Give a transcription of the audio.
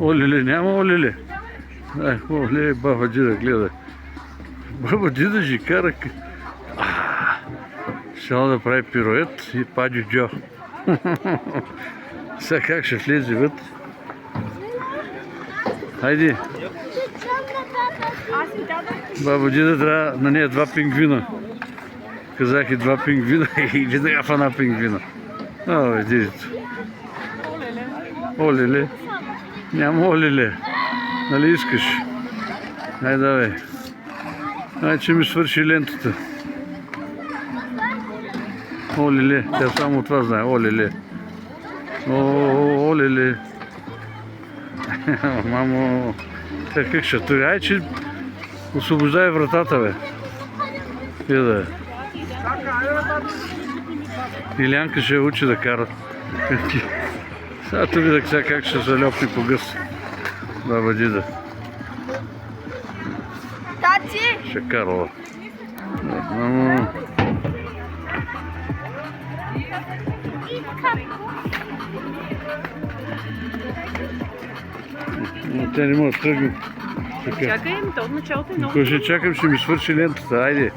Оле-ле, няма оле-ле. Оле, баба Джида, гледай. Баба Джида ще кара. Щяла да прави пирует и пади Джо. Сега как ще влезе вътре? Хайде. Баба Джида трябва на нея 2 пингвина. Казах и 2 пингвина и веднага в една пингвина. О, дидето. Оле-ле. Няма оле-ле. Нали искаш? Ай, давай. Ай, че ми свърши лентата. Оле-ле. Тя само това знае. Оле-ле. Оле-ле. Мамо. Как ще тури? Ай, че освобождай вратата, бе. Да. Илянка ще я учи да кара. Сега те видах сега как ще залепне по гъс. Баба Джида. Тати! Ще карала. Мамо. Тя не може да тръгне. Чакай, то от началото е много. Ще чакам, ще ми свърши лентата. Айде.